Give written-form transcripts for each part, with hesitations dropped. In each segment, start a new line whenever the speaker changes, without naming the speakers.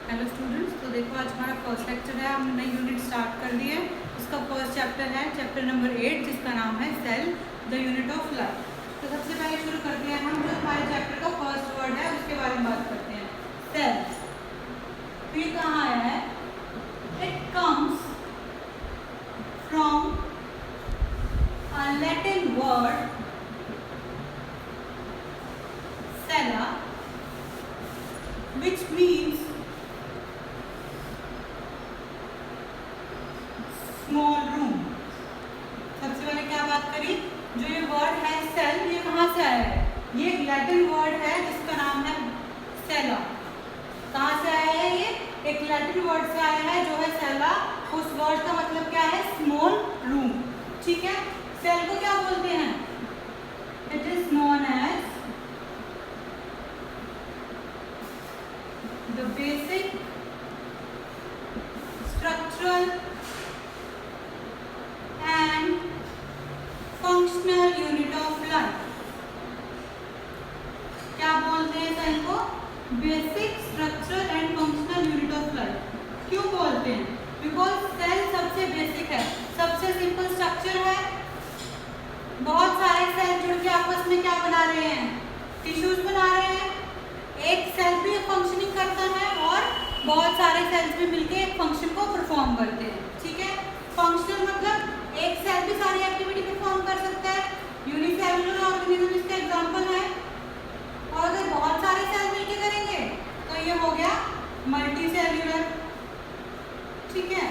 Hello students, तो देखो आज हमारा फर्स्ट लेक्चर है। हम नई यूनिट स्टार्ट कर दी है। इसका फर्स्ट चैप्टर है चैप्टर नंबर 8, जिसका नाम है cell the unit of life. तो सबसे पहले शुरू करते हैं हम जो हमारे चैप्टर का फर्स्ट वर्ड है उसके बारे में बात करते हैं, सेल। तो ये कहाँ आया है? It comes from a Latin word cella, which means small room. सबसे पहले क्या बात करी, जो ये वर्ड है सेल, ये कहाँ से आया है? ये एक लैटिन वर्ड है जिसका नाम है सेला। कहाँ से आया है? ये एक लैटिन वर्ड से आया है जो है सेला। उस वर्ड का मतलब क्या है? Small room. ठीक है। सेल को क्या बोलते हैं? It is known as the basic structural and functional unit of life। क्या बोलते हैं सेल को? Basic structural and functional unit of life. क्यों बोलते हैं? बिकॉज सेल सबसे बेसिक है, सबसे सिंपल स्ट्रक्चर है। बहुत सारे सेल जुड़ के आपस में क्या बना रहे हैं? टिश्यूज बना रहे हैं। एक सेल भी फंक्शनिंग करता है और बहुत सारे सेल्स भी मिलकर एक फंक्शन को परफॉर्म करते हैं। ठीक है। फंक्शनल मतलब एक सेल भी सारी एक्टिविटी परफॉर्म कर सकता है। यूनिसेलुलर ऑर्गेनिज्म इसका एग्जांपल है। और अगर बहुत सारे सेल मिलके करेंगे तो ये हो गया मल्टी सेल्यूलर। ठीक है।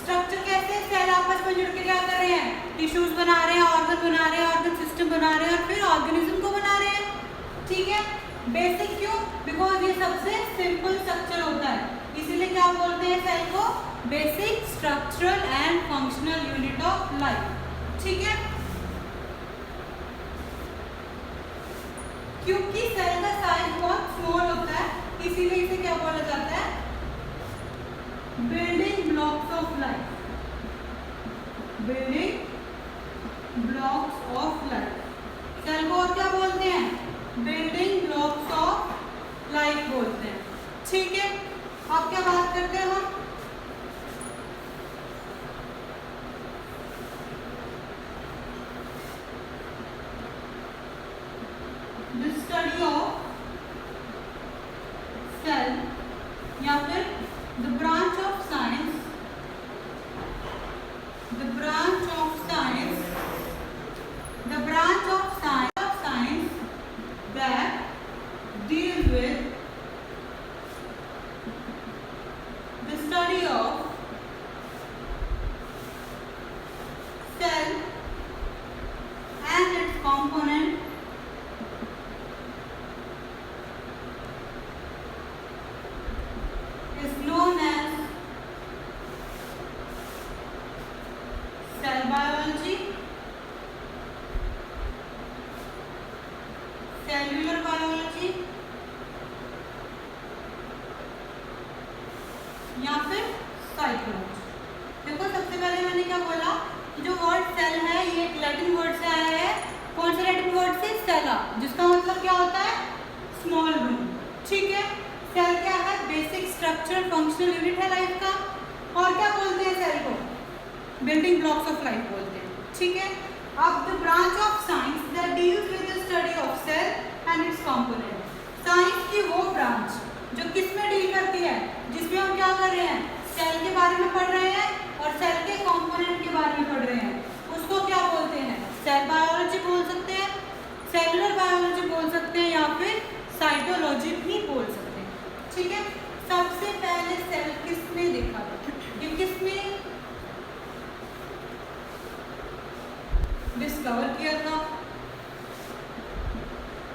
स्ट्रक्चर कैसे? सेल आपस में जुड़ के क्या कर रहे हैं? टिश्यूज बना रहे हैं, ऑर्गन बना रहे हैं, ऑर्गन सिस्टम बना रहे हैं और फिर ऑर्गेनिज्म को बना रहे हैं। ठीक है। बेसिक क्यों? बिकॉज ये सबसे सिंपल स्ट्रक्चर होता है, इसीलिए क्या बोलते हैं सेल को? Basic structural and functional unit of life. ठीक है। क्योंकि सेल का साइज बहुत स्मॉल होता है, इसीलिए इसे क्या बोला जाता है? Building blocks of life. Building blocks of life. Cell को और क्या बोलते हैं? बिल्डिंग ब्लॉक्स ऑफ लाइफ बोलते हैं। ठीक है। अब क्या बात करते हैं हम? The study of cell या फिर the branch of science, the branch of science, the branch of science that deals with the study of cell and its component is known as cell biology, cellular biology या फिर psychology. देखो सबसे पहले मैंने क्या बोला कि जो वर्ड सेल है ये एक लैटिन वर्ड से आया है। कौन से लैटिन वर्ड से? सेला, जिसका मतलब क्या होता है? Small room. ठीक है। सेल क्या है? बेसिक स्ट्रक्चर फंक्शनल यूनिट है लाइफ का। और क्या बोलते हैं सेल को? बिल्डिंग ब्लॉक्स ऑफ लाइफ बोलते हैं। ठीक है। अब the branch of science that deals with the study of cell and its component. Science की वो ब्रांच जो किस में डील करती है? जिसमें हम क्या कर रहे हैं? सेल के बारे में पढ़ रहे हैं और सेल के कंपोनेंट के बारे में पढ़ रहे हैं। उसको क्या बोलते हैं? सेल बायोलॉजी बोल सकते हैं, सेलुलर बायोलॉजी बोल सकते हैं या फिर साइटोलॉजी भी बोल सकते हैं। ठीक है। सबसे पहले सेल किसने देखा था? ये किसने डिस्कवर किया था?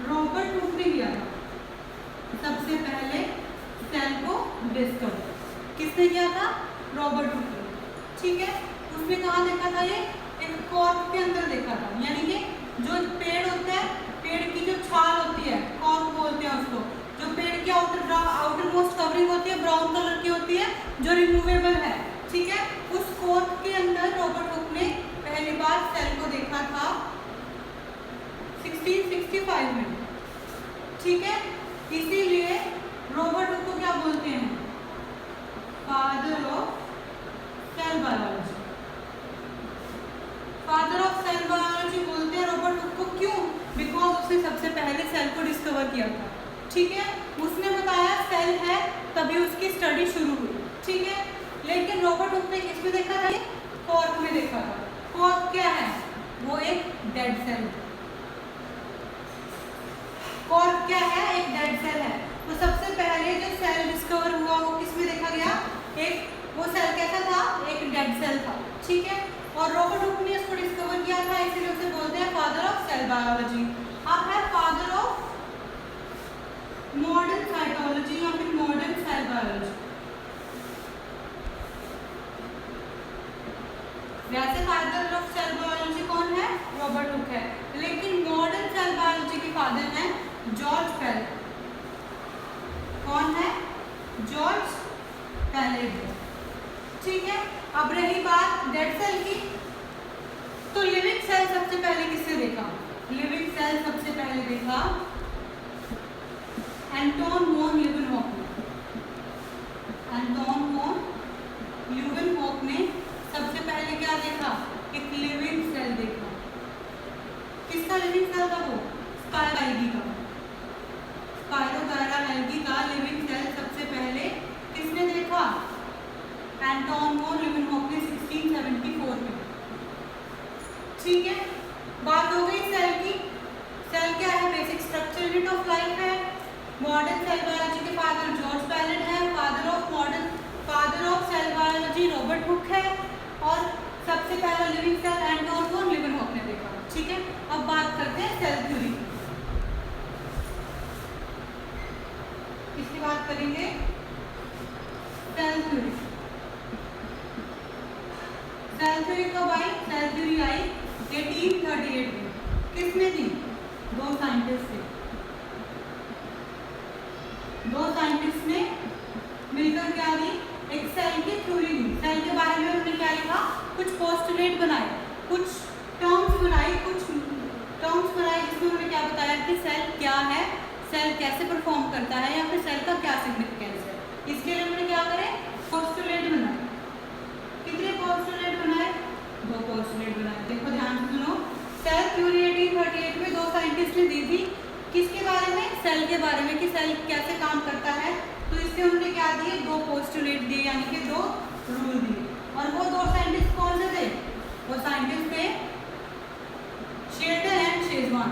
रॉबर्ट हुक ने किया था सबसे पहले सेल को डिस्कवर। किसने किया था? रॉबर्ट हुक ने। ठीक है। उसने कहाँ देखा था? ये एक कॉर्क के अंदर देखा था। यानी कि जो पेड़ होता है, पेड़ की जो छाल होती है, कॉर्क बोलते हैं उसको। जो पेड़ की आउटर मोस्ट कवरिंग होती है ब्राउन कलर की होती है, जो रिमूवेबल है। ठीक है। उस कॉर्क के अंदर रॉबर्ट हुक ने पहली बार सेल को देखा था 1665 में। ठीक है। इसीलिए रॉबर्ट हुक को क्या बोलते हैं? ठीक है, उसने बताया सेल है तभी उसकी स्टडी शुरू हुई, ठीक है। लेकिन रॉबर्ट हुक ने किसमें देखा था? कॉर्क में देखा था। कॉर्क क्या है? वो एक डेड सेल है। कॉर्क क्या है? एक डेड सेल है। तो सबसे पहले जो सेल डिस्कवर हुआ वो किसमें देखा गया? वो सेल कैसा था? एक डेड सेल था, ठीक है। और रॉबर्ट हुक ने इसको डिस्कवर किया था, इसलिए उसे बोलते हैं फादर ऑफ सेल बायोलॉजी। अब है फादर ऑफ मॉडर्न साइटोलॉजी या फिर मॉडर्न सेल बायोलॉजी। वैसे फादर ऑफ सेल बायोलॉजी कौन है? रॉबर्ट हुक है, लेकिन मॉडर्न सेल बायोलॉजी के फादर हैं जॉर्ज पेलेट। कौन है? जॉर्ज पेलेट, ठीक है। अब रही बात डेड सेल की, तो लिविंग सेल सबसे पहले किसने देखा? लिविंग सेल सबसे पहले देखा एंटोन वॉन ल्यूवेनहॉक ने। एंटोन वॉन ल्यूवेनहॉक ने सबसे पहले क्या देखा? एक लिविंग सेल देखा। किसका लिविंग सेल था? वो स्पाइरोगाइरा का। स्पाइरोगाइरा एल्गी का लिविंग सेल सबसे पहले किसने देखा? एंटोन वॉन ल्यूवेनहॉक ने 1674 में, ठीक है। बात हो गई सेल की। सेल क्या है? Basic structure unit of life है। मॉडर्न सेल बायोलॉजी के फादर जॉर्ज पेलेट है। Father of cell biology Robert Hooke है। और सबसे पहला living cell Anton van Leeuwenhoek ने देखा, ठीक है। अब बात करते हैं सेल थ्योरी की। इसकी बात करेंगे सेल थ्योरी। सेल थ्योरी कब आई? सेल थ्योरी आई 1838 में। किसने दी? दो साइंटिस्ट थे। दो साइंटिस्ट ने मिलकर क्या दी? एक सेल की थ्योरी दी। सेल के बारे में उन्होंने क्या लिखा? कुछ पोस्टुलेट बनाए, कुछ टर्म्स बनाई जिसमें उन्होंने क्या बताया कि सेल क्या है, सेल कैसे परफॉर्म करता है, या फिर सेल का क्या सिग्निफिकेंस है। इसके लिए उन्होंने क्या करे? पोस्टुलेट बनाए। कितने पोस्टुलेट बनाए? दो पोस्टुलेट बनाए। देखो ध्यान से सुनो। सेल थ्योरी 1838 में दो साइंटिस्ट ने दी थी। किसके बारे में? सेल के बारे में, कि सेल कैसे काम करता है। तो इससे उन्होंने क्या दिए? दो पोस्टुलेट दिए, यानी कि दो रूल दिए। और वो दो साइंटिस्ट कौन से थे? वो साइंटिस्ट थे Sheldon and Schezwan.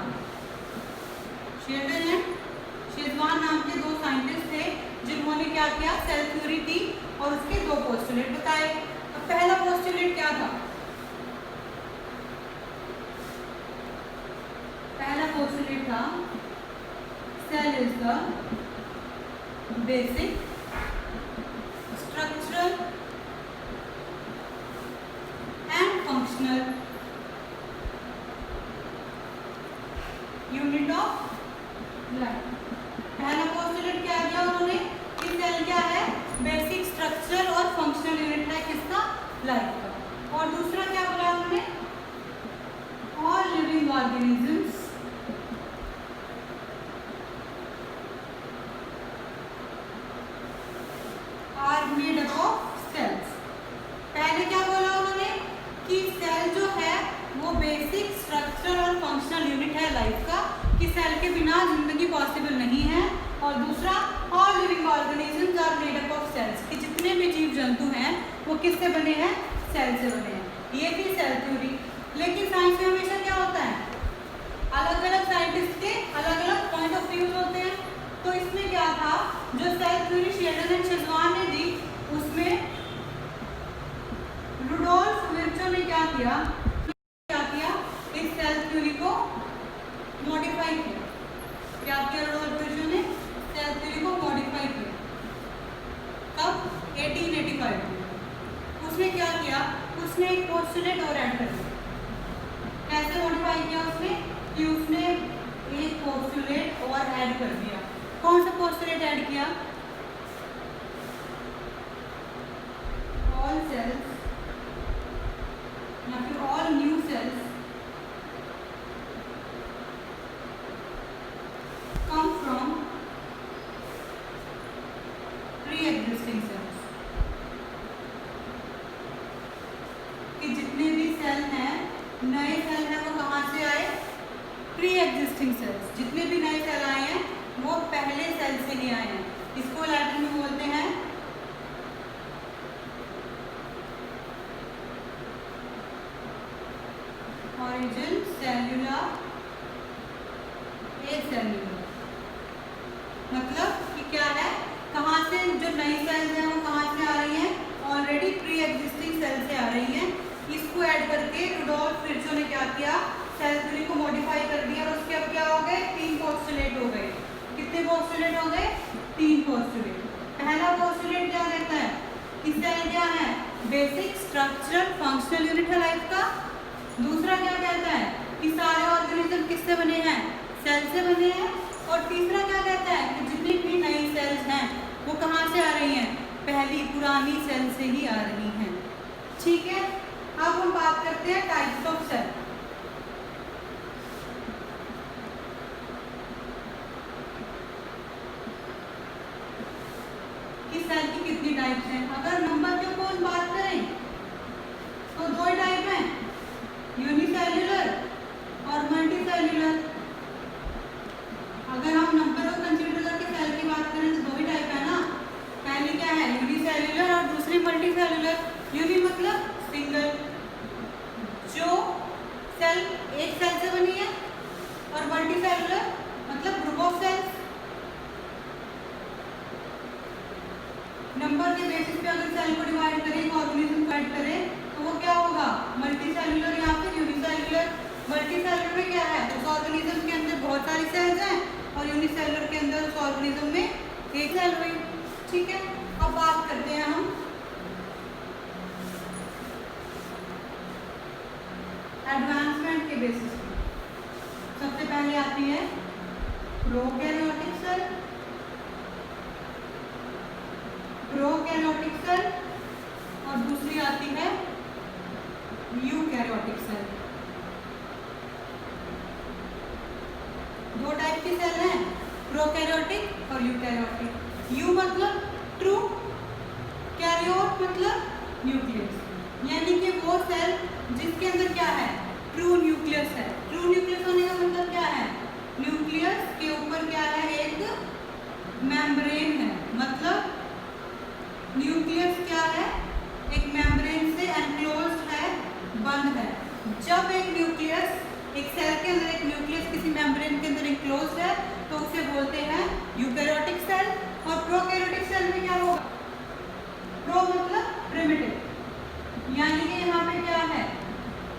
Sheldon and Schezwan नाम के दो साइंटिस्ट थे जिन्होंने क्या किया? सेल थ्योरी दी और उसके दो पोस्टुलेट बताए। अब पहला पोस्टुलेट क्या था? पहला पोस्टुलेट था cell is the basic structural and functional unit of life. पहला पोस्टुलेट क्या दिया उन्होंने? कि सेल क्या है? बेसिक स्ट्रक्चरल और फंक्शनल यूनिट है किसका? लाइफ का। और दूसरा क्या बोला उन्होंने? All living organisms are made up of cells. पहले क्या बोला उन्होंने? कि सेल जो है वो बेसिक स्ट्रक्चरल और फंक्शनल यूनिट है लाइफ का, कि सेल के बिना जिंदगी पॉसिबल नहीं है। और दूसरा all living organisms are made up of cells, कि जितने भी जीव जंतु हैं वो किससे बने हैं? सेल से बने हैं। ये थी सेल थ्योरी। लेकिन साइंस में हमेशा क्या होता है? अलग अलग साइंटिस्ट के अलग अलग पॉइंट ऑफ व्यूज होते हैं। तो इसमें क्या था? जो cell theory Schleiden and Schwann ने दी, उसमें रुडोल्फ विर्चो ने क्या किया? इस सेल थ्योरी को मॉडिफाई किया। क्या किया रुडोल्फ विर्चो ने? सेल थ्योरी को मॉडिफाई किया। कब? 1885 में। उसने क्या किया? उसने एक पोस्टुलेट और ऐड कर दिया। कैसे मॉडिफाई किया उसने? कि उसने एक पोस्टुलेट और ऐड कर दिया। कौन सा पोस्टुलेट ऐड किया? ऑल सेल्स या फिर all new sales come from pre existing cells. कि जितने भी सेल हैं, नए सेल हैं, वो कहाँ से आए? Pre existing cells. जितने भी नए सेल आए हैं वो पहले सेल से ही आए हैं। इसको लैटिन में बोलते हैं ओरिजिन सेल्यूलर एसेल्यूलर। मतलब कि क्या है, कहाँ से जो नई सेल्स हैं वो कहाँ से आ रही हैं, ऑलरेडी प्री एग्जिस्टिंग सेल से आ रही हैं। इसको ऐड करके रुडोल्फ विर्चो ने क्या किया, सेल थ्योरी को मॉडिफाई कर दिया और उसके अब क्या हो गए, 3 पोस्टुलेट हो गए। कितने पोस्टुलेट हो गए, 3 पोस्टुलेट। पहला पोस्टुलेट क्या कहता है कि सेल क्या है, बेसिक स्ट्रक्चरल फंक्शनल यूनिट है लाइफ का। दूसरा क्या कहता है कि सारे ऑर्गेनिज्म किससे बने हैं, सेल से बने हैं। और तीसरा क्या कहता है कि जितनी भी नई सेल्स हैं वो कहाँ से आ रही हैं, पहली पुरानी सेल से ही आ रही हैं। ठीक है, अब हम बात करते हैं टाइप्स ऑफ सेल। कि सेल की कितनी टाइप्स हैं। अगर नंबर के ऊपर बात करें तो 2 टाइप हैं, यूनिसेल्युलर और मल्टीसेल्युलर। अगर हम नंबर को कंसीडर करके सेल की बात करें तो 2 ही टाइप है ना। पहली क्या है, यूनिसेल्युलर और दूसरी मल्टीसेल्युलर। यूनि मतलब सिंगल, जो सेल एक सेल से बनी है, और मल्टीसेल्युलर मतलब ग्रुप ऑफ सेल्स। नंबर के बेसिस पे अगर सेल को डिवाइड करें, ऑर्गेनिज्म डिवाइड करें, तो वो क्या होगा, मल्टीसेल्युलर या फिर यूनिसेल्युलर। मल्टीसेल्युलर में क्या है, उस ऑर्गेनिज्म के अंदर बहुत सारी सेल्स हैं, और यूनिसेल्युलर के अंदर उस ऑर्गेनिज्म में एक सेल हुई। ठीक है, अब बात करते हैं हम एडवांसमेंट के बेसिस पे। सबसे पहले आती है प्रोकैरियोटिक सेल, प्रोकैरियोटिक सेल, और दूसरी आती है यूकैरियोटिक सेल। 2 टाइप की सेल हैं, प्रोकैरियोटिक और यूकैरियोटिक। यू मतलब ट्रू, कैरियोट मतलब न्यूक्लियस, यानी कि वो सेल जिसके अंदर क्या है, ट्रू न्यूक्लियस है। ट्रू न्यूक्लियस होने का मतलब क्या है, न्यूक्लियस के ऊपर क्या है, एक मेम्ब्रेन है। मतलब न्यूक्लियस क्या है, एक मेम्ब्रेन से एनक्लोज्ड है, बंद है। जब एक न्यूक्लियस, एक सेल के अंदर एक न्यूक्लियस किसी मेम्ब्रेन के अंदर एनक्लोज्ड है तो उसे बोलते हैं यूकैरियोटिक सेल। और प्रोकैरियोटिक सेल में क्या होगा, प्रो मतलब प्रिमिटिव, यानी कि यहाँ पे क्या है,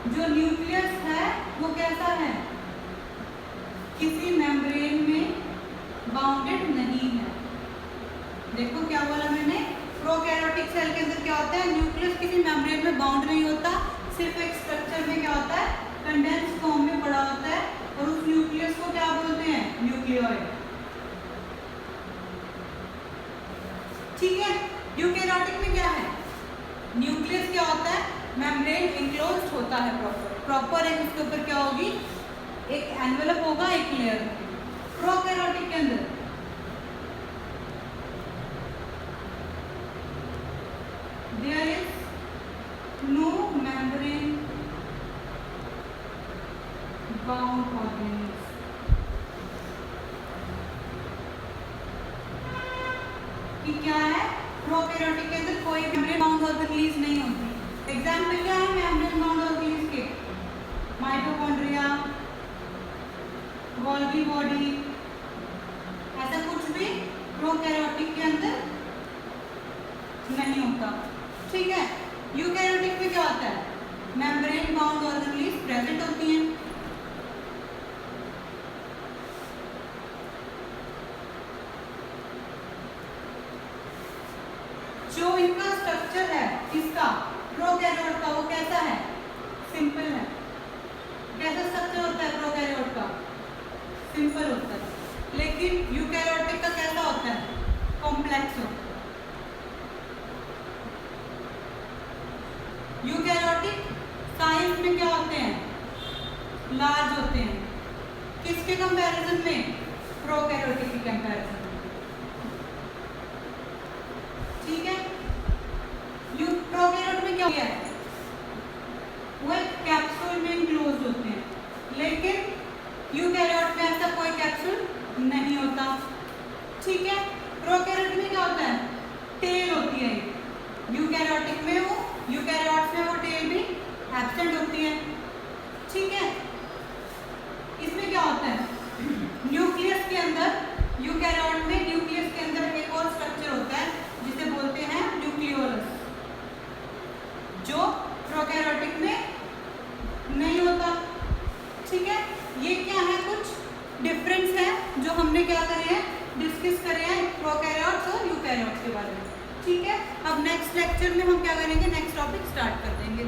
जो न्यूक्लियस है वो कैसा है, किसी मेम्ब्रेन में बाउंडेड नहीं है। देखो क्या बोला मैंने, प्रोकैरियोटिक सेल के अंदर क्या होता है, न्यूक्लियस किसी मेम्ब्रेन में बाउंड नहीं होता, सिर्फ एक स्ट्रक्चर में क्या होता है, कंडेंस फॉर्म में पड़ा होता है, और उस न्यूक्लियस को क्या बोलते हैं, न्यूक्लियोइड। ठीक है, यूकैरियोटिक में क्या है, न्यूक्लियस क्या होता है, मेम्ब्रेन एनक्लोज्ड होता है, प्रॉपर है, उसके ऊपर क्या होगी, एक एनवेलप होगा, एक लेयर होगी। प्रोकैरियोटिक के अंदर there is no membrane bound organism। कि क्या है, प्रोकैरियोटिक के अंदर कोई मेम्ब्रेन बाउंड ऑर्गेनेल्स नहीं होती। एग्जाम्पल क्या है मेम्ब्रेन बाउंड ऑर्गेनेल्स के, माइटोकॉन्ड्रिया, गोल्गी बॉडी, ऐसा कुछ भी प्रोकैरियोटिक के अंदर नहीं होता। ठीक है, यूकैरियोटिक में क्या होता है, मेम्ब्रेन बाउंड ऑर्गेनेल्स प्रेजेंट होती हैं। जो इनका स्ट्रक्चर है, इसका प्रोकैरियोट का, वो कैसा है, सिंपल है। कैसा स्ट्रक्चर होता है प्रोकैरियोट का, सिंपल होता है। लेकिन यूकैरियोटिक का कैसा होता है, कॉम्प्लेक्स होता है। यूकैरियोटिक साइज में क्या होते हैं, लार्ज होते हैं। किसके कंपैरिजन में, प्रोकैरियोटिक के कंपैरिजन में। ठीक है, प्रोकैरियोट में क्या है, वो एक कैप्सूल में इनक्लोज होते हैं, लेकिन यूकैरियोट में ऐसा कोई कैप्सूल नहीं होता। ठीक है। प्रोकैरियोट में क्या होता है, टेल होती है। यूकैरियोटिक में वो, यूकैरियोट्स में वो टेल भी एब्सेंट होती है। ठीक है। इसमें क्या होता है, न्यूक्लियस के अंदर, यूकैरियोट में न्यूक्लियस के अंदर एक और स्ट्रक्चर होता है जिसे बोलते हैं न्यूक्लियोलस, जो प्रोकैरियोटिक में नहीं होता। ठीक है। ये क्या है, कुछ डिफरेंस है जो हमने क्या करे हैं, डिस्कस करे हैं प्रोकैरियोट्स और यूकैरियोट्स के बारे में। ठीक है। अब नेक्स्ट लेक्चर में हम क्या करेंगे, नेक्स्ट टॉपिक स्टार्ट कर देंगे।